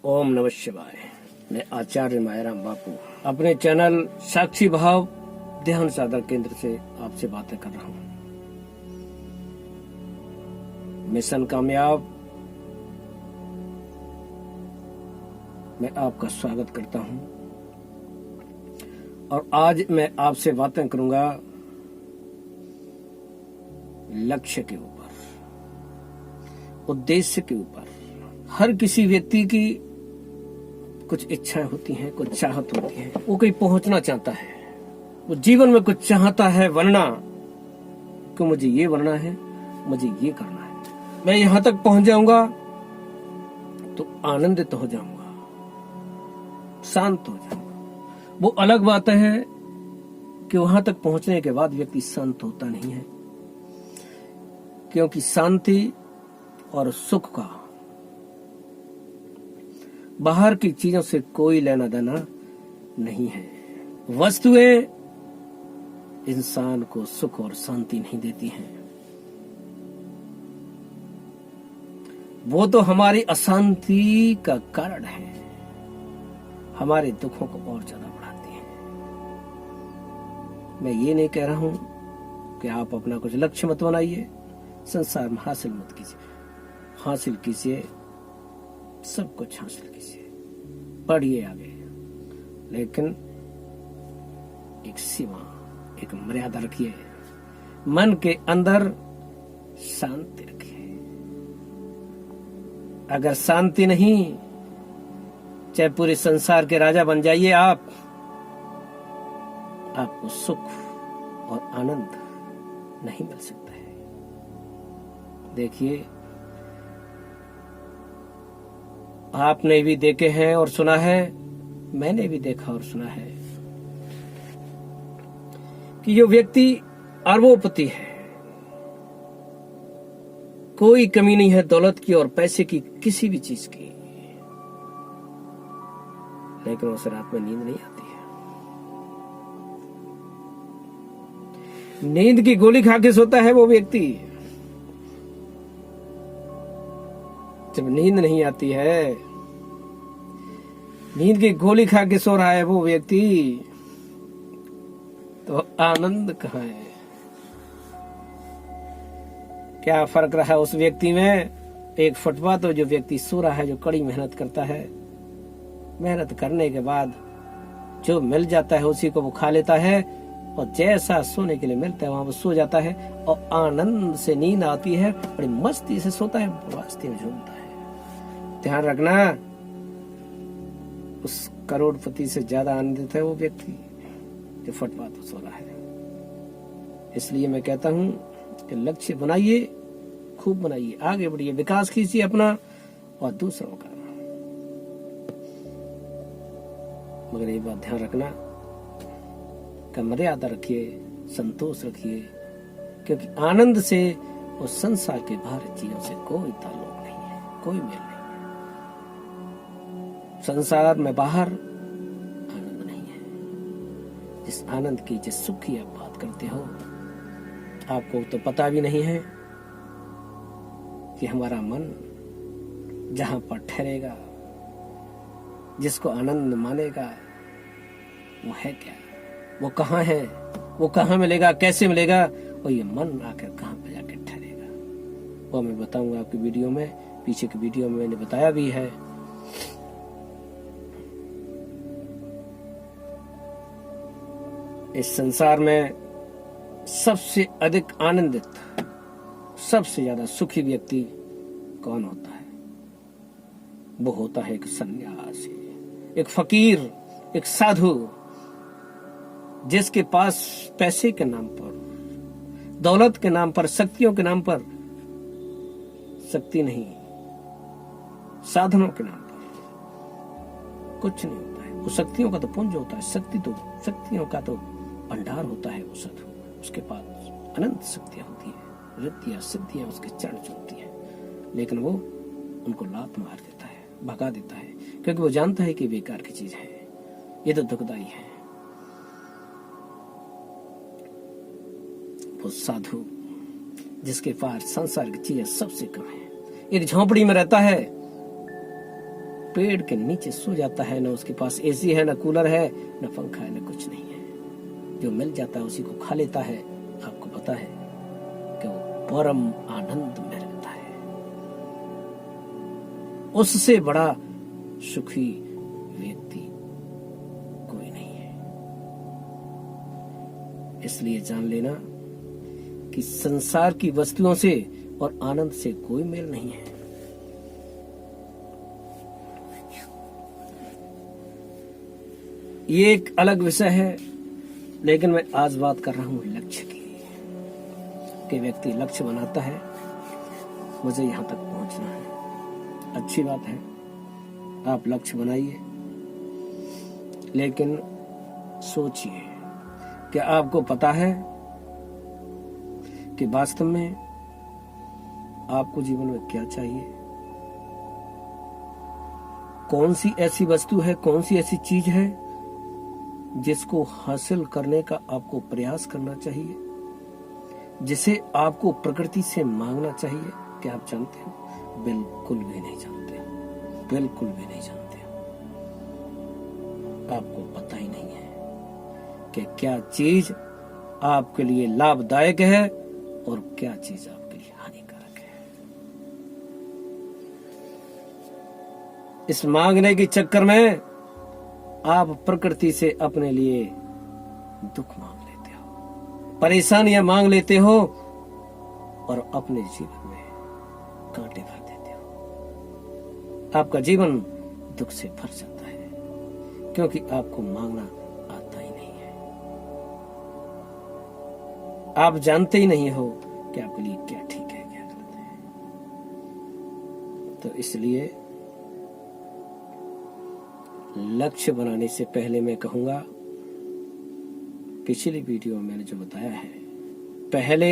ओम नमः शिवाय। मैं आचार्य मायाराम बापू अपने चैनल साक्षी भाव ध्यान साधना केंद्र से आपसे बातें कर रहा हूँ। मिशन कामयाब मैं आपका स्वागत करता हूँ और आज मैं आपसे बातें करूंगा लक्ष्य के ऊपर, उद्देश्य के ऊपर। हर किसी व्यक्ति की कुछ इच्छाएं होती हैं, कुछ चाहत होती है। वो कहीं पहुंचना चाहता है, वो जीवन में कुछ चाहता है बनना, कि मुझे ये बनना है, मुझे ये करना है, मैं यहां तक पहुंच जाऊंगा तो आनंदित हो जाऊंगा, शांत हो जाऊंगा। वो अलग बात है कि वहां तक पहुंचने के बाद व्यक्ति शांत होता नहीं है, क्योंकि शांति और सुख का बाहर की चीजों से कोई लेना देना नहीं है। वस्तुएं इंसान को सुख और शांति नहीं देती हैं, वो तो हमारी अशांति का कारण है, हमारे दुखों को और ज्यादा बढ़ाती हैं। मैं ये नहीं कह रहा हूं कि आप अपना कुछ लक्ष्य मत बनाइए, संसार में हासिल मत कीजिए, हासिल कीजिए, सब कुछ हासिल कीजिए, बढ़िए आगे, लेकिन एक सीमा, एक मर्यादा रखिए। मन के अंदर शांति रखिए। अगर शांति नहीं, चाहे पूरे संसार के राजा बन जाइए आपको सुख और आनंद नहीं मिल सकता है। देखिए, आपने भी देखे हैं और सुना है, मैंने भी देखा और सुना है कि जो व्यक्ति अरबोपति है, कोई कमी नहीं है दौलत की और पैसे की, किसी भी चीज की, लेकिन उसे रात में नींद नहीं आती है। नींद की गोली खा के सोता है वो व्यक्ति। जब नींद नहीं आती है, नींद की गोली खा के सो रहा है वो व्यक्ति, तो आनंद कहाँ है? क्या फर्क रहा है उस व्यक्ति में? एक फुटवा तो जो व्यक्ति सो रहा है, जो कड़ी मेहनत करता है, मेहनत करने के बाद जो मिल जाता है उसी को वो खा लेता है, और जैसा सोने के लिए मिलता है वहां वो सो जाता है और आनंद से नींद आती है, बड़ी मस्ती से सोता है, मस्ती में झूमता है। ध्यान रखना, उस करोड़पति से ज्यादा आनंदित है वो व्यक्ति जो फुटपाथ पर सो रहा है। इसलिए मैं कहता हूं कि लक्ष्य बनाइए, खूब बनाइए, आगे बढ़िए, विकास कीजिए अपना और दूसरों का। मगर ये बात ध्यान रखना कि मर्यादा रखिए, संतोष रखिए, क्योंकि आनंद से और संसार के बाहर चीजों से कोई ताल्लुक नहीं है, कोई मेल नहीं है। संसार में बाहर आनंद नहीं है। जिस आनंद की, जिस सुख की आप बात करते हो, आपको तो पता भी नहीं है कि हमारा मन जहां पर ठहरेगा, जिसको आनंद मानेगा, वो है क्या, वो कहाँ है, वो कहाँ मिलेगा, कैसे मिलेगा, और ये मन आकर कहाँ पे जाकर ठहरेगा, वो मैं बताऊंगा आपकी वीडियो में। पीछे की वीडियो में मैंने बताया भी है। इस संसार में सबसे अधिक आनंदित, सबसे ज्यादा सुखी व्यक्ति कौन होता है? वो होता है एक सन्यासी, एक फकीर, एक साधु, जिसके पास पैसे के नाम पर, दौलत के नाम पर, शक्तियों के नाम पर, शक्ति नहीं, साधनों के नाम पर कुछ नहीं होता है। वो शक्तियों का तो पुंज होता है, शक्तियों का तो भंडार होता है वो साधु। उसके पास अनंत शक्तियां होती है, रिद्धियां सिद्धियां उसके चरण चुनती है, लेकिन वो उनको लात मार देता है, भगा देता है, क्योंकि वो जानता है कि बेकार की चीज है, ये तो दुखदाई है। वो साधु जिसके पास संसार की चीजें सबसे कम है, एक झोंपड़ी में रहता है, पेड़ के नीचे सो जाता है, ना उसके पास एसी है, ना कूलर है, ना पंखा है, ना कुछ नहीं है। जो मिल जाता है उसी को खा लेता है। आपको पता है कि वो परम आनंद में रहता है। उससे बड़ा सुखी व्यक्ति कोई नहीं है। इसलिए जान लेना कि संसार की वस्तुओं से और आनंद से कोई मेल नहीं है। ये एक अलग विषय है, लेकिन मैं आज बात कर रहा हूं लक्ष्य की। कि व्यक्ति लक्ष्य बनाता है, मुझे यहां तक पहुंचना है। अच्छी बात है, आप लक्ष्य बनाइए, लेकिन सोचिए कि आपको पता है कि वास्तव में आपको जीवन में क्या चाहिए। कौन सी ऐसी वस्तु है, कौन सी ऐसी चीज है जिसको हासिल करने का आपको प्रयास करना चाहिए, जिसे आपको प्रकृति से मांगना चाहिए। क्या आप जानते हो? बिल्कुल भी नहीं जानते, बिल्कुल भी नहीं जानते। आपको पता ही नहीं है कि क्या चीज आपके लिए लाभदायक है और क्या चीज आपके लिए हानिकारक है। इस मांगने के चक्कर में आप प्रकृति से अपने लिए दुख मांग लेते हो, परेशानियां मांग लेते हो और अपने जीवन में कांटे भर देते हो। आपका जीवन दुख से भर जाता है, क्योंकि आपको मांगना आता ही नहीं है। आप जानते ही नहीं हो कि आपके लिए क्या ठीक है, क्या गलत है। तो इसलिए लक्ष्य बनाने से पहले मैं कहूंगा, पिछली वीडियो में मैंने जो बताया है, पहले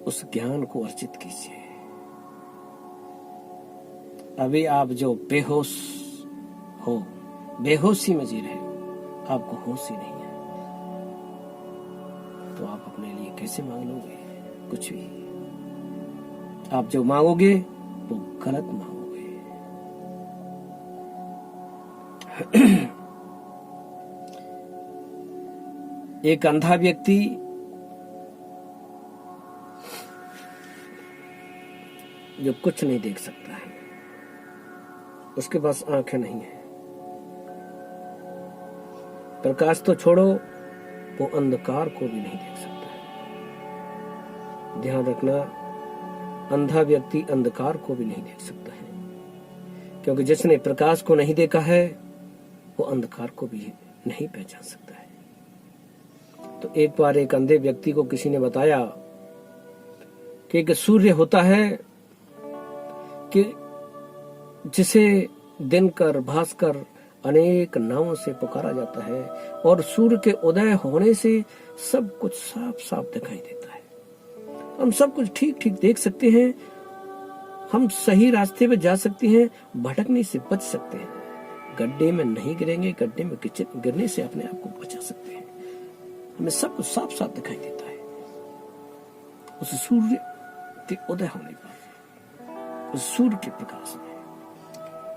उस ज्ञान को अर्जित कीजिए। अभी आप जो बेहोश हो, बेहोशी में जी रहे हो, आपको होश ही नहीं है, तो आप अपने लिए कैसे मांग लोगे कुछ भी? आप जो मांगोगे वो गलत मांगोगे। एक अंधा व्यक्ति जो कुछ नहीं देख सकता है, उसके पास आंखें नहीं है, प्रकाश तो छोड़ो, वो अंधकार को भी नहीं देख सकता है। ध्यान रखना, अंधा व्यक्ति अंधकार को भी नहीं देख सकता है, क्योंकि जिसने प्रकाश को नहीं देखा है वो अंधकार को भी नहीं पहचान सकता है। तो एक बार एक अंधे व्यक्ति को किसी ने बताया कि एक सूर्य होता है कि जिसे दिनकर, भास्कर अनेक नामों से पुकारा जाता है, और सूर्य के उदय होने से सब कुछ साफ साफ दिखाई देता है। हम सब कुछ ठीक ठीक देख सकते हैं, हम सही रास्ते पे जा सकते हैं, भटकने से बच सकते हैं, गड्ढे में नहीं गिरेंगे, गड्ढे में गिरने से अपने आप को बचा सकते हैं। हमें सब कुछ साफ साफ दिखाई देता है उस सूर्य के उदय होने पर, उस सूर्य के प्रकाश में।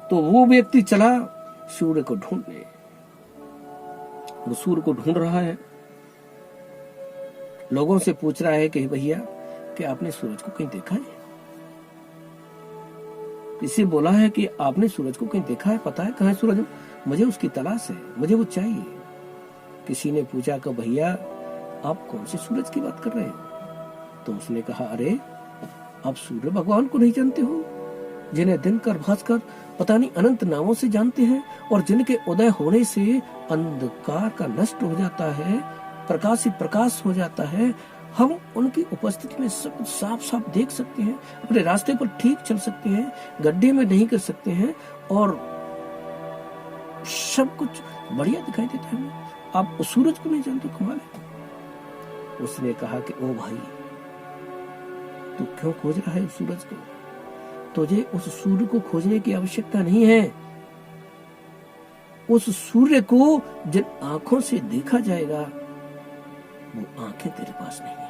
तो वो व्यक्ति चला सूर्य को ढूंढने। वो सूर्य को ढूंढ रहा है, लोगों से पूछ रहा है कि भैया कि आपने सूरज को कहीं देखा है? किसी बोला है कि आपने सूरज को कहीं देखा है, पता है कहाँ है सूरज? मुझे उसकी तलाश है, मुझे वो चाहिए। किसी ने पूछा कि भैया आप कौन से सूरज की बात कर रहे हो? तो उसने कहा, अरे आप सूर्य भगवान को नहीं जानते हो, जिन्हें दिनकर, भास्कर पता नहीं अनंत नामों से जानते हैं, और जिनके उदय होने से अंधकार का नष्ट हो जाता है, प्रकाश ही प्रकाश हो जाता है। हम उनकी उपस्थिति में सब कुछ साफ साफ देख सकते हैं, अपने रास्ते पर ठीक चल सकते हैं, गड्ढे में नहीं कर सकते हैं, और सब कुछ बढ़िया दिखाई देता है। आप उस सूरज को नहीं जानते, कमाल है। उसने कहा कि ओ भाई, तू क्यों खोज रहा है उस सूरज को? तुझे उस सूर्य को खोजने की आवश्यकता नहीं है। उस सूर्य को जिन आंखों से देखा जाएगा, वो आंखें तेरे पास नहीं है।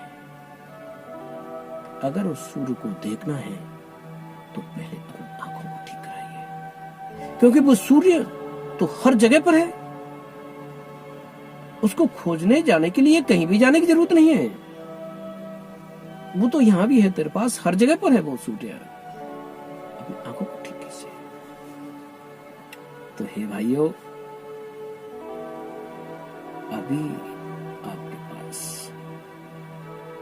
अगर उस सूर्य को देखना है तो पहले अपनी आंखों को ठीक कराइए। क्योंकि वो सूर्य तो हर जगह पर है, उसको खोजने जाने के लिए कहीं भी जाने की जरूरत नहीं है। वो तो यहां भी है तेरे पास, हर जगह पर है वो सूर्य। अपनी आंखों को ठीक कीजिए। तो हे भाइयों, अभी आपके पास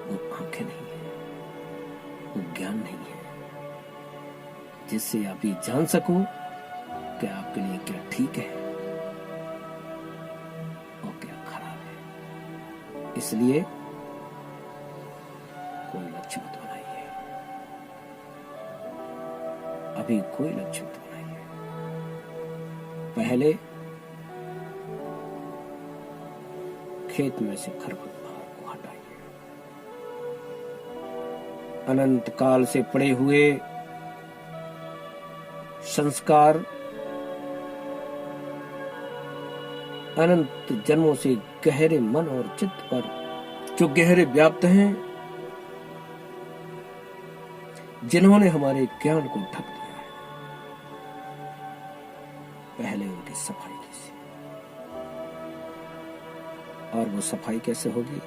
वो आंखें नहीं है, वो ज्ञान नहीं है जिससे आप ये जान सको कि आपके लिए क्या ठीक है और क्या खराब है। इसलिए कोई लक्ष्य मत बनाइए, अभी कोई लक्ष्य मत बनाइए। पहले खेत में से खरपतवार को हटाइए। अनंत काल से पड़े हुए संस्कार, अनंत जन्मों से गहरे मन और चित्त पर जो गहरे व्याप्त हैं, जिन्होंने हमारे ज्ञान को ढक दिया है, पहले उनकी सफाई कीजिए। और वो सफाई कैसे होगी?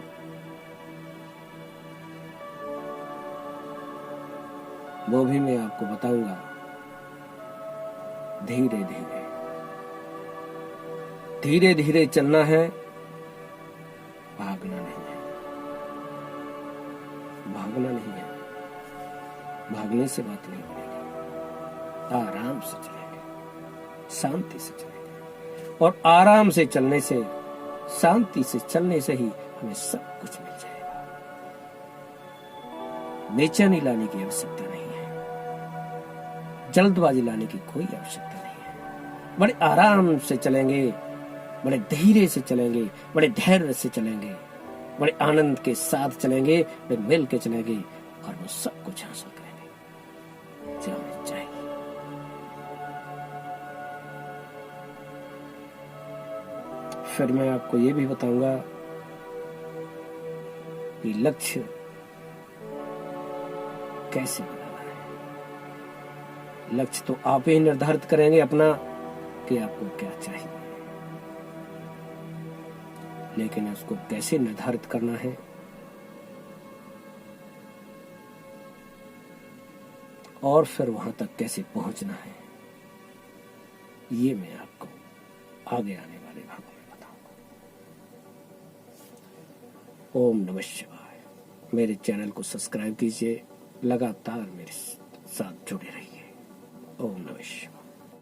वो भी मैं आपको बताऊंगा। धीरे धीरे धीरे धीरे चलना है, भागना नहीं है। भागना नहीं है, भागने से बात नहीं बनेगी। आराम से चलेंगे, शांति से चलेंगे, और आराम से चलने से, शांति से चलने से ही हमें सब कुछ मिल जाएगा। बेचैनी लाने की आवश्यकता नहीं है, जल्दबाजी लाने की कोई आवश्यकता नहीं है। बड़े आराम से चलेंगे, बड़े धीरे से चलेंगे, बड़े धैर्य से चलेंगे, बड़े आनंद के साथ चलेंगे, बड़े मिल के चलेंगे, और वो सब कुछ हासिल करेंगे जो हमें चाहिए। फिर मैं आपको ये भी बताऊंगा कि लक्ष्य कैसे बनाना है। लक्ष्य तो आप ही निर्धारित करेंगे अपना कि आपको क्या चाहिए, लेकिन उसको कैसे निर्धारित करना है, और फिर वहां तक कैसे पहुंचना है, ये मैं आपको आगे आने वाले भागों में बताऊंगा। ओम नमः शिवाय। मेरे चैनल को सब्सक्राइब कीजिए, लगातार मेरे साथ जुड़े रहिए। ओम नमः शिवाय।